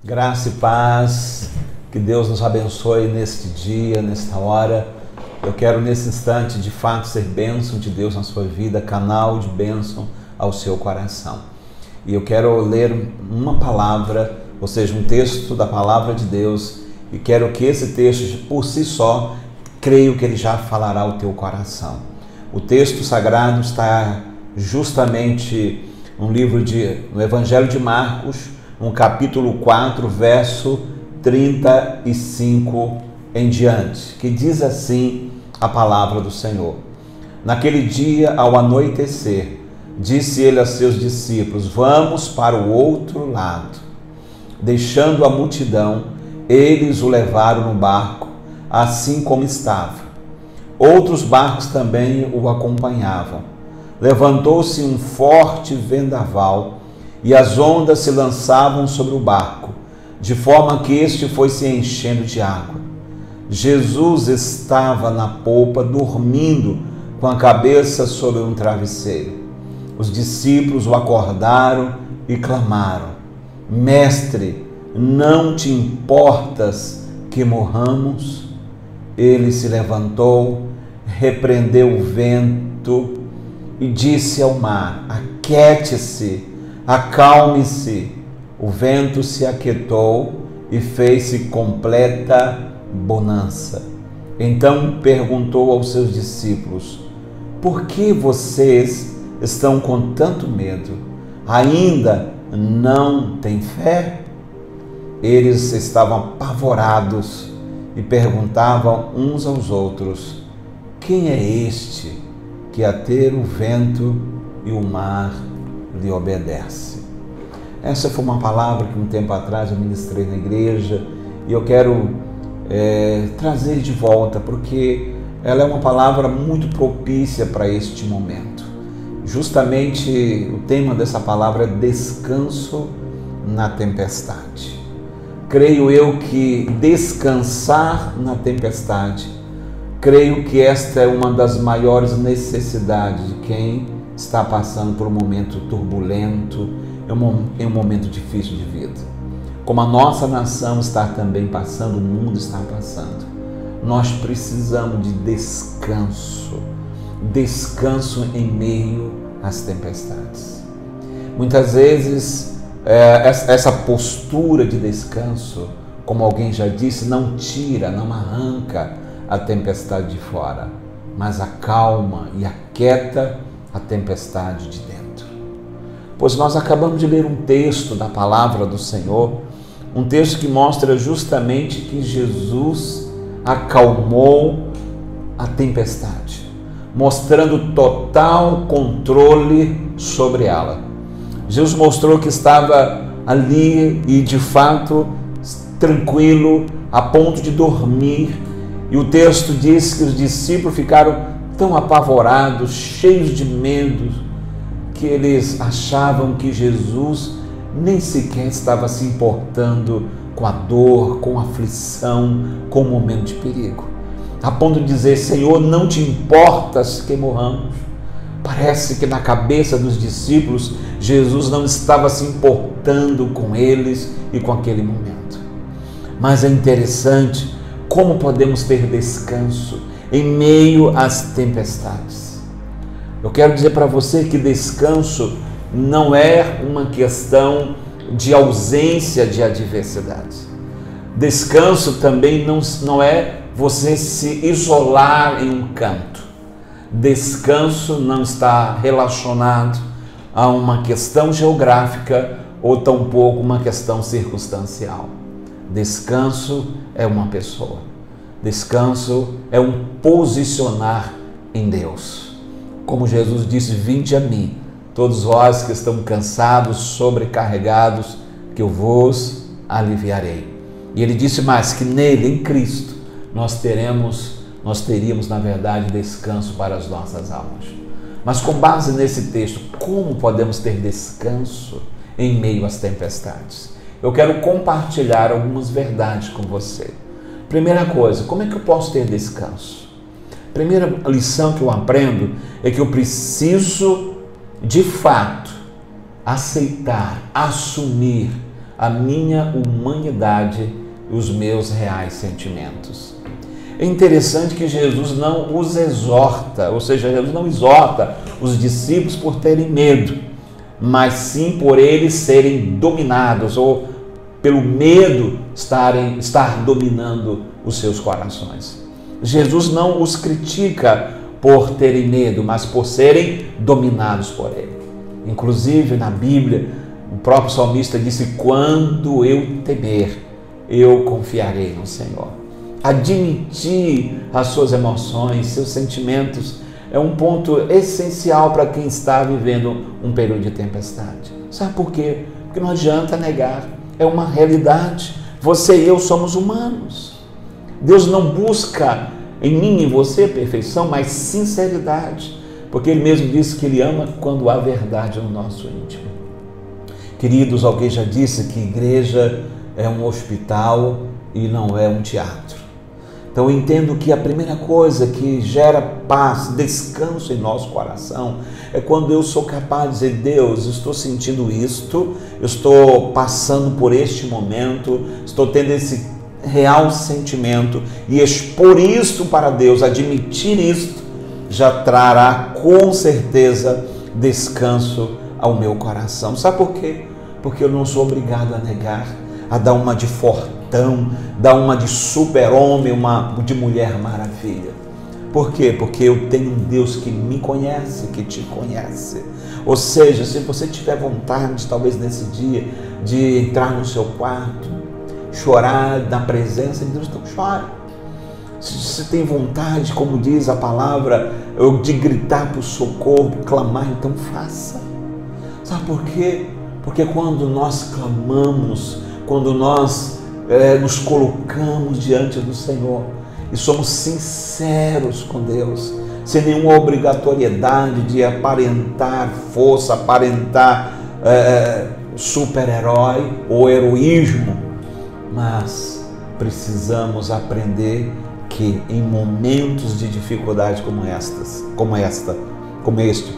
Graça e paz, que Deus nos abençoe neste dia, nesta hora. Eu quero nesse instante, de fato, ser bênção de Deus na sua vida, canal de bênção ao seu coração. E eu quero ler uma palavra, ou seja, um texto da palavra de Deus, e quero que esse texto, por si só, creio que ele já falará ao teu coração. O texto sagrado está justamente no Evangelho de Marcos, no capítulo 4, verso 35 em diante, que diz assim a palavra do Senhor. Naquele dia, ao anoitecer, disse ele a seus discípulos: vamos para o outro lado. Deixando a multidão, eles o levaram no barco, assim como estava. Outros barcos também o acompanhavam. Levantou-se um forte vendaval e as ondas se lançavam sobre o barco, de forma que este foi se enchendo de água. Jesus estava na polpa, dormindo com a cabeça sobre um travesseiro. Os discípulos o acordaram e clamaram: Mestre, não te importas que morramos? Ele se levantou, repreendeu o vento e disse ao mar: aquiete-se, acalme-se. O vento se aquietou e fez-se completa bonança. Então perguntou aos seus discípulos: por que vocês estão com tanto medo? Ainda não têm fé? Eles estavam apavorados e perguntavam uns aos outros: quem é este que a ter o vento e o mar lhe obedece? Essa foi uma palavra que um tempo atrás eu ministrei na igreja e eu quero trazer de volta, porque ela é uma palavra muito propícia para este momento. Justamente o tema dessa palavra é descanso na tempestade. Creio eu que descansar na tempestade, creio que esta é uma das maiores necessidades de quem está passando por um momento turbulento, em um momento difícil de vida. Como a nossa nação está também passando, o mundo está passando, nós precisamos de descanso, descanso em meio às tempestades. Muitas vezes, essa postura de descanso, como alguém já disse, não tira, não arranca a tempestade de fora, mas acalma e aquieta a tempestade de dentro. Pois nós acabamos de ler um texto da palavra do Senhor, um texto que mostra justamente que Jesus acalmou a tempestade, mostrando total controle sobre ela. Jesus mostrou que estava ali e de fato tranquilo, a ponto de dormir, e o texto diz que os discípulos ficaram tão apavorados, cheios de medo, que eles achavam que Jesus nem sequer estava se importando com a dor, com a aflição, com o momento de perigo. A ponto de dizer: Senhor, não te importas que morramos? Parece que na cabeça dos discípulos, Jesus não estava se importando com eles e com aquele momento. Mas é interessante como podemos ter descanso em meio às tempestades. Eu quero dizer para você que descanso não é uma questão de ausência de adversidades. Descanso também não é você se isolar em um canto. Descanso não está relacionado a uma questão geográfica ou tampouco uma questão circunstancial. Descanso é uma pessoa. Descanso é um posicionar em Deus. Como Jesus disse: vinde a mim, todos vós que estão cansados, sobrecarregados, que eu vos aliviarei. E ele disse mais, que nele, em Cristo, nós teríamos, na verdade, descanso para as nossas almas. Mas com base nesse texto, como podemos ter descanso em meio às tempestades? Eu quero compartilhar algumas verdades com você. Primeira coisa, como é que eu posso ter descanso? Primeira lição que eu aprendo é que eu preciso, de fato, aceitar, assumir a minha humanidade e os meus reais sentimentos. É interessante que Jesus não os exorta, ou seja, Jesus não exorta os discípulos por terem medo, mas sim por eles serem dominados, ou pelo medo estar dominando os seus corações. Jesus não os critica por terem medo, mas por serem dominados por ele. Inclusive, na Bíblia, o próprio salmista disse: quando eu temer, eu confiarei no Senhor. Admitir as suas emoções, seus sentimentos, é um ponto essencial para quem está vivendo um período de tempestade. Sabe por quê? Porque não adianta negar, é uma realidade. Você e eu somos humanos. Deus não busca em mim e em você perfeição, mas sinceridade, porque Ele mesmo disse que Ele ama quando há verdade no nosso íntimo. Queridos, alguém já disse que igreja é um hospital e não é um teatro. Então eu entendo que a primeira coisa que gera paz, descanso em nosso coração, é quando eu sou capaz de dizer: Deus, eu estou sentindo isto, eu estou passando por este momento, estou tendo esse real sentimento, e expor isto para Deus, admitir isto, já trará com certeza descanso ao meu coração. Sabe por quê? Porque eu não sou obrigado a negar, a dar uma de fortão, dar uma de super-homem, uma de mulher maravilha. Por quê? Porque eu tenho um Deus que me conhece, que te conhece. Ou seja, se você tiver vontade, talvez nesse dia, de entrar no seu quarto, chorar na presença de Deus, então chore. Se você tem vontade, como diz a palavra, de gritar por socorro, clamar, então faça. Sabe por quê? Porque quando nós clamamos, quando nós nos colocamos diante do Senhor e somos sinceros com Deus, sem nenhuma obrigatoriedade de aparentar força, aparentar super-herói ou heroísmo, mas precisamos aprender que em momentos de dificuldade como este,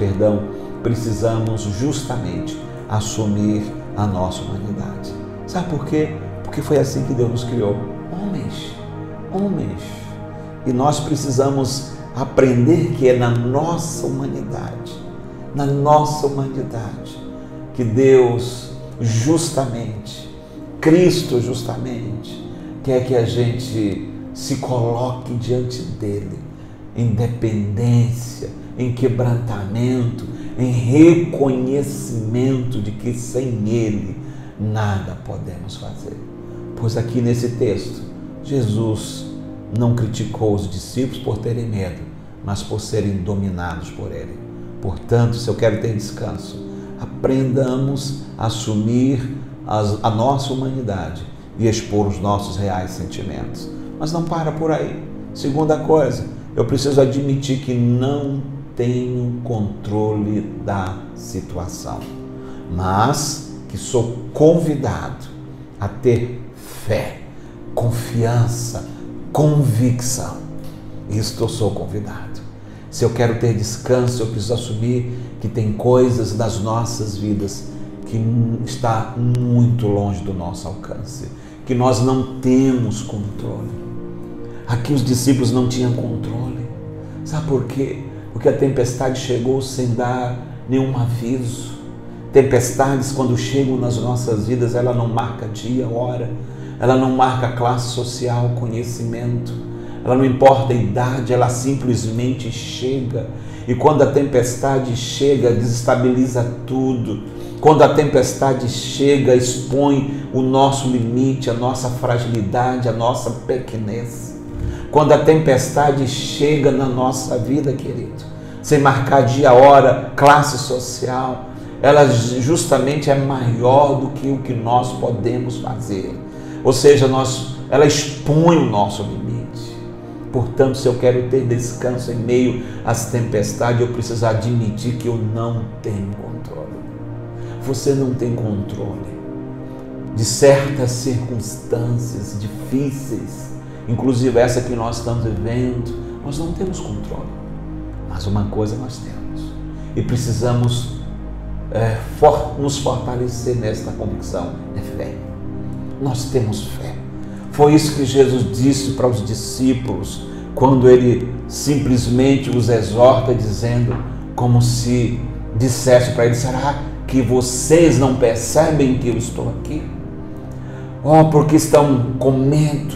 precisamos justamente assumir a nossa humanidade. Sabe por quê? Porque foi assim que Deus nos criou, homens. E nós precisamos aprender que é na nossa humanidade, que Deus justamente, Cristo justamente, quer que a gente se coloque diante dele em dependência, em quebrantamento, em reconhecimento de que sem ele nada podemos fazer. Pois aqui nesse texto, Jesus não criticou os discípulos por terem medo, mas por serem dominados por ele. Portanto, se eu quero ter descanso, aprendamos a assumir a nossa humanidade e expor os nossos reais sentimentos. Mas não para por aí. Segunda coisa, eu preciso admitir que não tenho controle da situação, mas que sou convidado a ter fé, confiança, convicção. Isto eu sou convidado. Se eu quero ter descanso, eu preciso assumir que tem coisas das nossas vidas que está muito longe do nosso alcance, que nós não temos controle. Aqui os discípulos não tinham controle. Sabe por quê? Porque a tempestade chegou sem dar nenhum aviso. Tempestades, quando chegam nas nossas vidas, ela não marca dia, hora, ela não marca classe social, conhecimento, ela não importa a idade, ela simplesmente chega. E quando a tempestade chega, desestabiliza tudo. Quando a tempestade chega, expõe o nosso limite, a nossa fragilidade, a nossa pequenez. Quando a tempestade chega na nossa vida, querido, sem marcar dia, hora, classe social, ela justamente é maior do que o que nós podemos fazer. Ou seja, ela expõe o nosso limite. Portanto, se eu quero ter descanso em meio às tempestades, eu preciso admitir que eu não tenho controle. Você não tem controle de certas circunstâncias difíceis, inclusive essa que nós estamos vivendo. Nós não temos controle, mas uma coisa nós temos, e precisamos nos fortalecer nesta convicção: é fé. nós temos fé. Foi isso que Jesus disse para os discípulos, quando ele simplesmente os exorta, dizendo, como se dissesse para eles: será que vocês não percebem que eu estou aqui? Oh, porque estão com medo?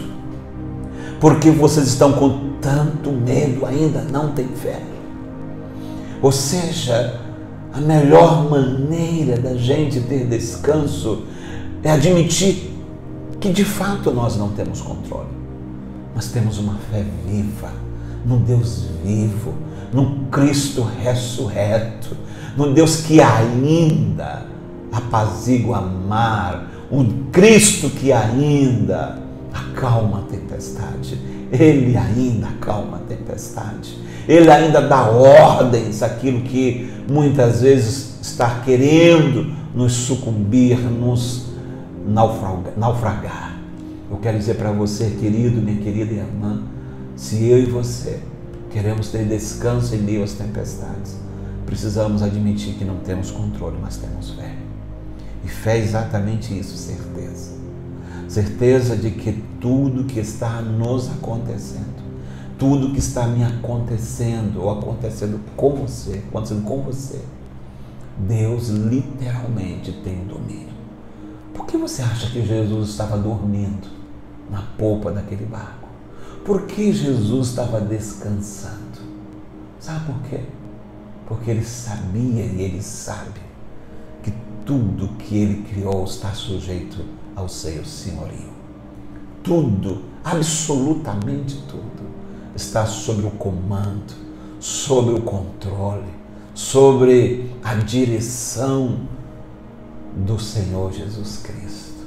Porque vocês estão com tanto medo, ainda não têm fé? Ou seja, a melhor maneira da gente ter descanso é admitir que de fato nós não temos controle, mas temos uma fé viva, num Deus vivo, num Cristo ressurreto, num Deus que ainda apazigua o mar, um Cristo que ainda acalma a tempestade. Ele ainda acalma a tempestade. Ele ainda dá ordens àquilo que muitas vezes está querendo nos sucumbir, nos naufragar. Eu quero dizer para você, querido, minha querida irmã, se eu e você queremos ter descanso em meio às tempestades, precisamos admitir que não temos controle, mas temos fé. E fé é exatamente isso, certeza. Certeza de que tudo que está nos acontecendo, tudo que está me acontecendo ou acontecendo com você, Deus literalmente tem o domínio. Por que você acha que Jesus estava dormindo na polpa daquele barco? Por que Jesus estava descansando? Sabe por quê? Porque ele sabia e ele sabe que tudo que ele criou está sujeito ao seu senhorio. Tudo, absolutamente tudo, está sob o comando, sob o controle, sobre a direção do Senhor Jesus Cristo.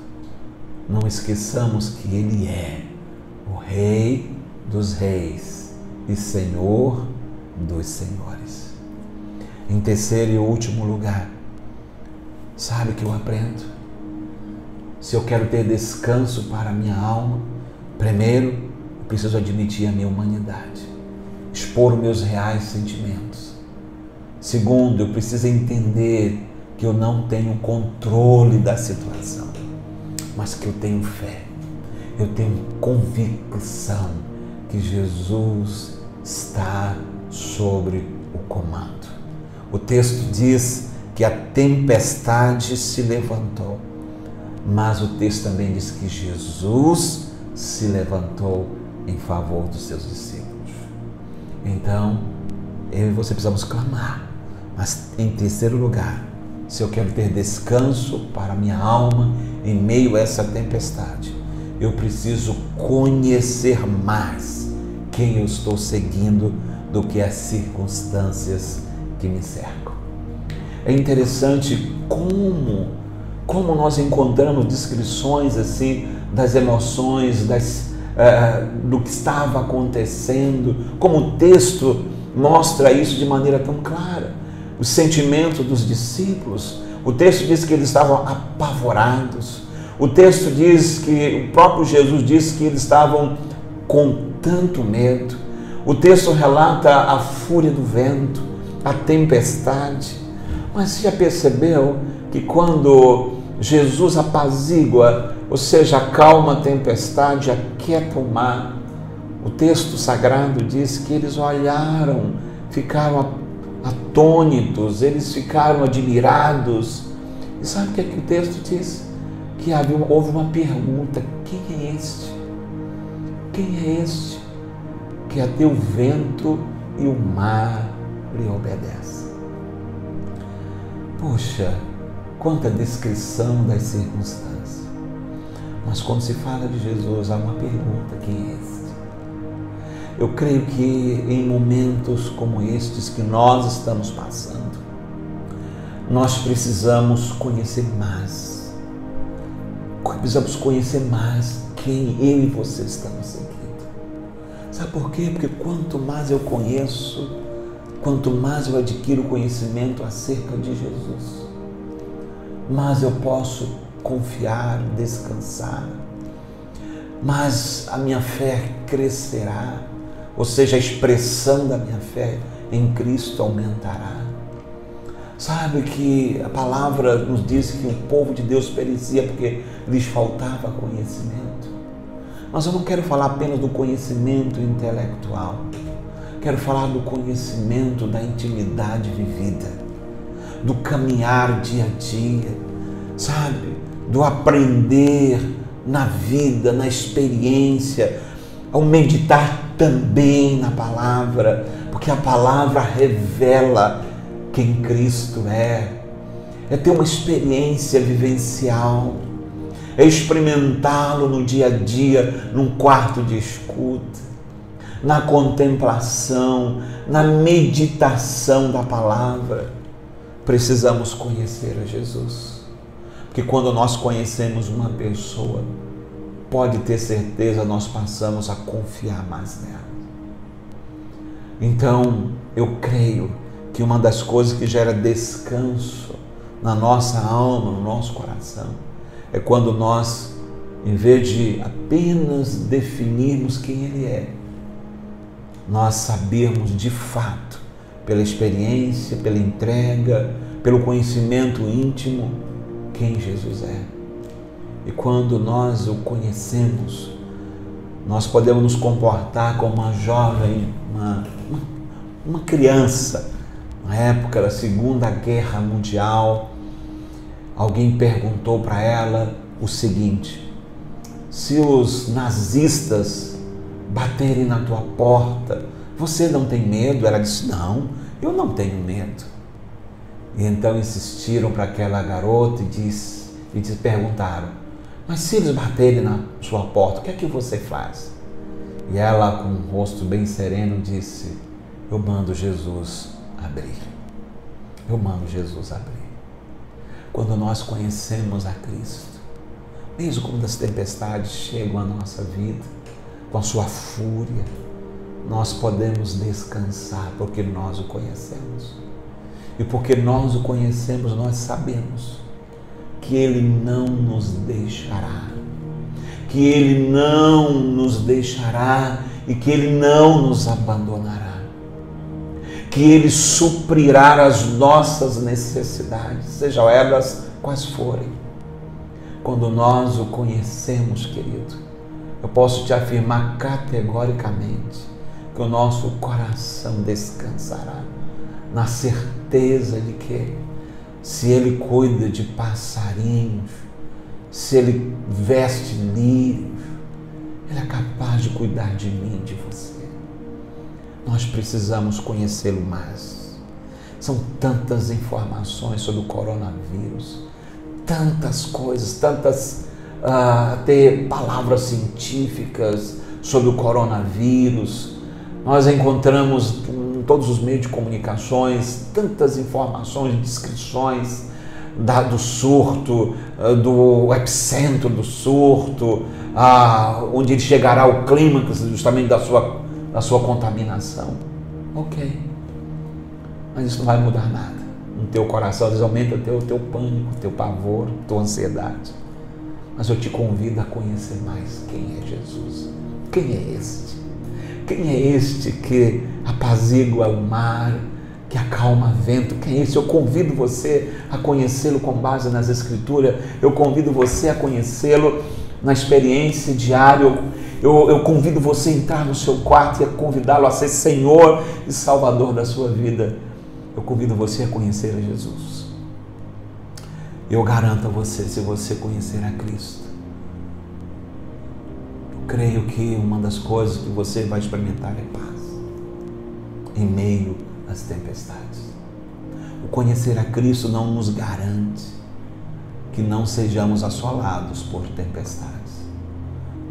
Não esqueçamos que Ele é o Rei dos Reis e Senhor dos Senhores. Em terceiro e último lugar, sabe o que eu aprendo? Se eu quero ter descanso para a minha alma, primeiro, eu preciso admitir a minha humanidade, expor os meus reais sentimentos. Segundo, eu preciso entender que eu não tenho controle da situação, mas que eu tenho fé, eu tenho convicção que Jesus está sobre o comando. O texto diz que a tempestade se levantou, mas o texto também diz que Jesus se levantou em favor dos seus discípulos. Então, eu e você precisamos clamar, mas em terceiro lugar, se eu quero ter descanso para a minha alma em meio a essa tempestade, eu preciso conhecer mais quem eu estou seguindo do que as circunstâncias que me cercam. É interessante como nós encontramos descrições assim das emoções, do que estava acontecendo, como o texto mostra isso de maneira tão clara. O sentimento dos discípulos, o texto diz que eles estavam apavorados, o texto diz que o próprio Jesus disse que eles estavam com tanto medo, o texto relata a fúria do vento, a tempestade. Mas você já percebeu que quando Jesus apazigua, ou seja, acalma a tempestade, aquieta o mar, o texto sagrado diz que eles olharam, ficaram atônitos, eles ficaram admirados. E sabe o que o texto diz? Que houve uma pergunta: quem é este? Quem é este que até o vento e o mar lhe obedecem? Puxa, quanta descrição das circunstâncias. Mas quando se fala de Jesus, há uma pergunta: quem é este? Eu creio que em momentos como estes que nós estamos passando, nós precisamos conhecer mais. Precisamos conhecer mais quem eu e você estamos seguindo. Sabe por quê? Porque quanto mais eu conheço, quanto mais eu adquiro conhecimento acerca de Jesus, mais eu posso confiar, descansar, mais a minha fé crescerá, ou seja, a expressão da minha fé em Cristo aumentará. Sabe que a palavra nos diz que o povo de Deus perecia porque lhes faltava conhecimento. Mas eu não quero falar apenas do conhecimento intelectual. Quero falar do conhecimento da intimidade vivida, do caminhar dia a dia, sabe? Do aprender na vida, na experiência, ao meditar também na palavra, porque a palavra revela quem Cristo é ter uma experiência vivencial, é experimentá-lo no dia a dia, num quarto de escuta, na contemplação, na meditação da palavra. Precisamos conhecer a Jesus, porque quando nós conhecemos uma pessoa, pode ter certeza, nós passamos a confiar mais nela. Então, eu creio que uma das coisas que gera descanso na nossa alma, no nosso coração, é quando nós, em vez de apenas definirmos quem Ele é, nós sabermos de fato, pela experiência, pela entrega, pelo conhecimento íntimo, quem Jesus é. E quando nós o conhecemos, nós podemos nos comportar como uma jovem, uma criança. Na época da Segunda Guerra Mundial, alguém perguntou para ela o seguinte: se os nazistas baterem na tua porta, você não tem medo? Ela disse: não, eu não tenho medo. E então insistiram para aquela garota e perguntaram: mas se eles baterem na sua porta, o que é que você faz? E ela, com um rosto bem sereno, disse: eu mando Jesus abrir. Eu mando Jesus abrir. Quando nós conhecemos a Cristo, mesmo quando as tempestades chegam à nossa vida, com a sua fúria, nós podemos descansar porque nós o conhecemos. E porque nós o conhecemos, nós sabemos que Ele não nos deixará, que Ele não nos deixará e que Ele não nos abandonará, que Ele suprirá as nossas necessidades, sejam elas quais forem. Quando nós o conhecemos, querido, eu posso te afirmar categoricamente que o nosso coração descansará na certeza de que, se Ele cuida de passarinhos, se Ele veste lírios, Ele é capaz de cuidar de mim, de você. Nós precisamos conhecê-lo mais. São tantas informações sobre o coronavírus, tantas coisas, até palavras científicas sobre o coronavírus. Nós encontramos em todos os meios de comunicações tantas informações, descrições do surto, do epicentro do surto, onde ele chegará ao clímax justamente da sua contaminação. Ok, mas isso não vai mudar nada no teu coração. Às vezes aumenta o teu pânico, o teu pavor, a tua ansiedade. Mas eu te convido a conhecer mais quem é Jesus. Quem é este? Quem é este que apazigua o mar, que acalma o vento? Quem é este? Eu convido você a conhecê-lo com base nas Escrituras. Eu convido você a conhecê-lo na experiência diária. Eu convido você a entrar no seu quarto e a convidá-lo a ser Senhor e Salvador da sua vida. Eu convido você a conhecer a Jesus. Eu garanto a você, se você conhecer a Cristo, eu creio que uma das coisas que você vai experimentar é paz em meio às tempestades. O conhecer a Cristo não nos garante que não sejamos assolados por tempestades,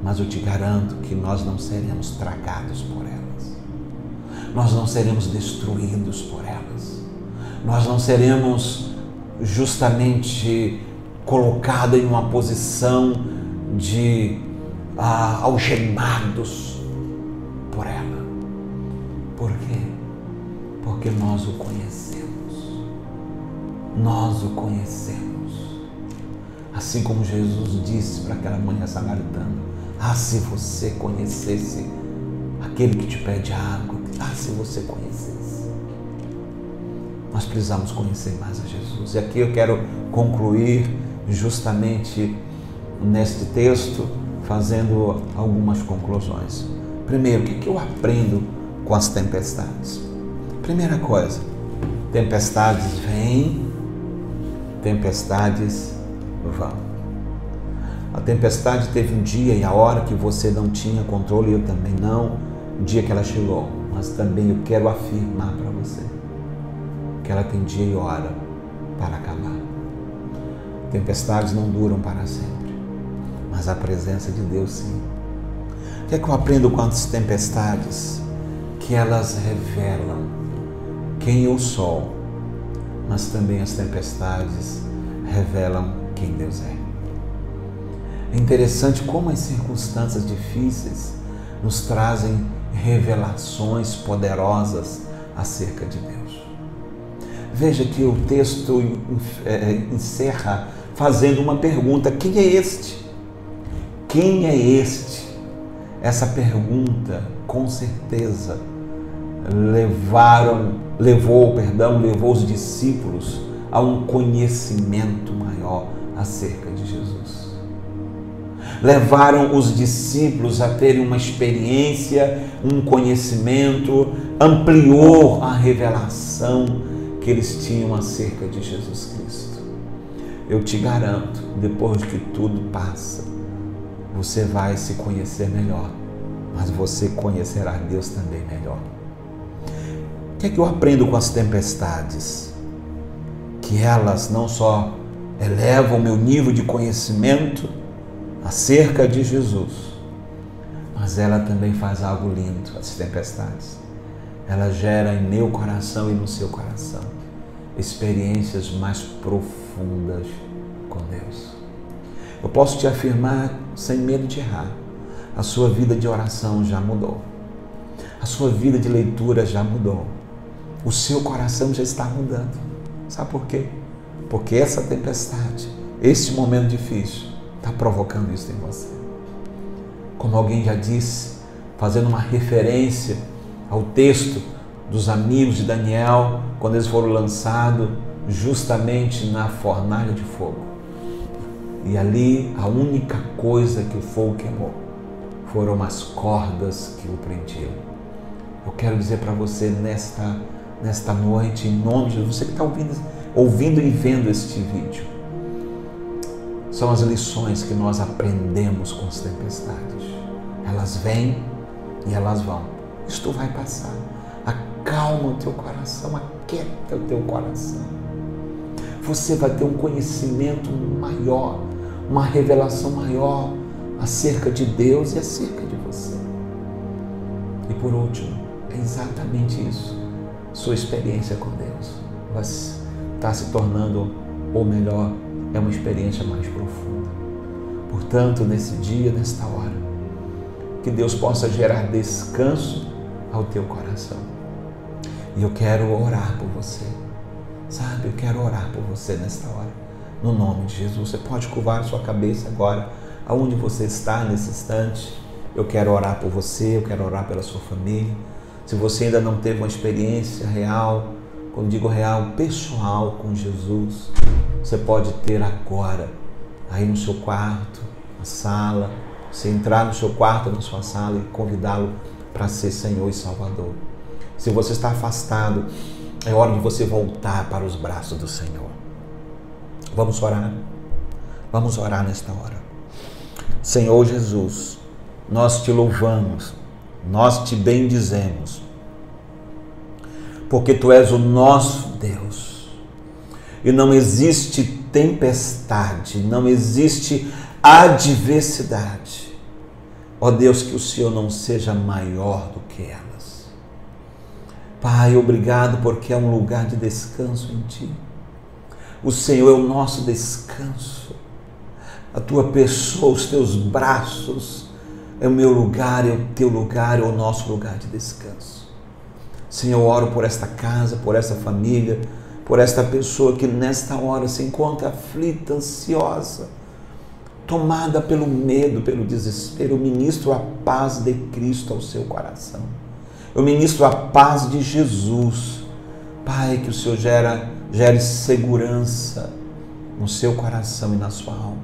mas eu te garanto que nós não seremos tragados por elas, nós não seremos destruídos por elas, nós não seremos justamente colocados em uma posição de algemados por ela. Por quê? Porque nós o conhecemos. Nós o conhecemos. Assim como Jesus disse para aquela mulher samaritana: se você conhecesse aquele que te pede água, se você conhecesse. nós precisamos conhecer mais a Jesus. E aqui eu quero concluir justamente neste texto, fazendo algumas conclusões. Primeiro, o que eu aprendo com as tempestades? Primeira coisa, tempestades vêm, tempestades vão. A tempestade teve um dia e a hora que você não tinha controle, eu também não, o dia que ela chegou. Mas também eu quero afirmar para você que ela tem dia e hora para acabar. Tempestades não duram para sempre, mas a presença de Deus sim. O que é que eu aprendo com as tempestades? Que elas revelam quem eu sou, mas também as tempestades revelam quem Deus é. É interessante como as circunstâncias difíceis nos trazem revelações poderosas acerca de Deus. Veja que o texto encerra fazendo uma pergunta: quem é este? Quem é este? Essa pergunta, com certeza, levou os discípulos a um conhecimento maior acerca de Jesus. Levaram os discípulos a terem uma experiência, um conhecimento, ampliou a revelação que eles tinham acerca de Jesus Cristo. Eu te garanto, depois que tudo passa, você vai se conhecer melhor, mas você conhecerá Deus também melhor. O que é que eu aprendo com as tempestades? Que elas não só elevam o meu nível de conhecimento acerca de Jesus, mas ela também faz algo lindo, as tempestades. Ela gera em meu coração e no seu coração experiências mais profundas com Deus. Eu posso te afirmar, sem medo de errar, a sua vida de oração já mudou. A sua vida de leitura já mudou. O seu coração já está mudando. Sabe por quê? Porque essa tempestade, esse momento difícil, está provocando isso em você. Como alguém já disse, fazendo uma referência ao texto dos amigos de Daniel, quando eles foram lançados justamente na fornalha de fogo. E ali a única coisa que o fogo queimou foram as cordas que o prendiam. Eu quero dizer para você nesta noite, em nome de Jesus, você que está ouvindo e vendo este vídeo, são as lições que nós aprendemos com as tempestades. Elas vêm e elas vão. Isto vai passar. Acalma o teu coração, aquieta o teu coração. Você vai ter um conhecimento maior, uma revelação maior acerca de Deus e acerca de você. E por último, é exatamente isso. Sua experiência com Deus vai estar se tornando, ou melhor, é uma experiência mais profunda. Portanto, nesse dia, nesta hora, que Deus possa gerar descanso ao teu coração. E eu quero orar por você. Sabe, eu quero orar por você nesta hora. No nome de Jesus. Você pode curvar a sua cabeça agora, aonde você está nesse instante. Eu quero orar por você, eu quero orar pela sua família. Se você ainda não teve uma experiência real, quando digo real, pessoal com Jesus, você pode ter agora, aí no seu quarto, na sala, você entrar no seu quarto, na sua sala e convidá-lo para ser Senhor e Salvador. Se você está afastado, é hora de você voltar para os braços do Senhor. Vamos orar? Vamos orar nesta hora. Senhor Jesus, nós te louvamos, nós te bendizemos, porque Tu és o nosso Deus. E não existe tempestade, não existe adversidade, ó Deus, que o Senhor não seja maior do que elas. Pai, obrigado porque é um lugar de descanso em Ti. O Senhor é o nosso descanso. A Tua pessoa, os Teus braços é o meu lugar, é o Teu lugar, é o nosso lugar de descanso. Senhor, eu oro por esta casa, por esta família, por esta pessoa que nesta hora se encontra aflita, ansiosa, tomada pelo medo, pelo desespero. Eu ministro a paz de Cristo ao seu coração. Eu ministro a paz de Jesus Pai, que o Senhor gere segurança no seu coração e na sua alma.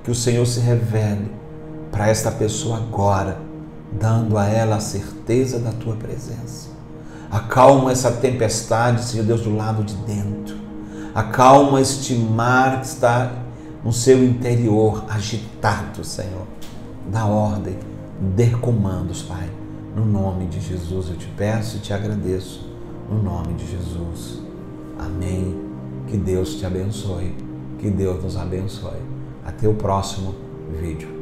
Que o Senhor se revele para esta pessoa agora, dando a ela a certeza da tua presença. Acalma essa tempestade, Senhor Deus, do lado de dentro. Acalma este mar que está no seu interior, agitado, Senhor. Dá ordem, dê comandos, Pai. No nome de Jesus eu te peço e te agradeço. No nome de Jesus. Amém. Que Deus te abençoe. Que Deus nos abençoe. Até o próximo vídeo.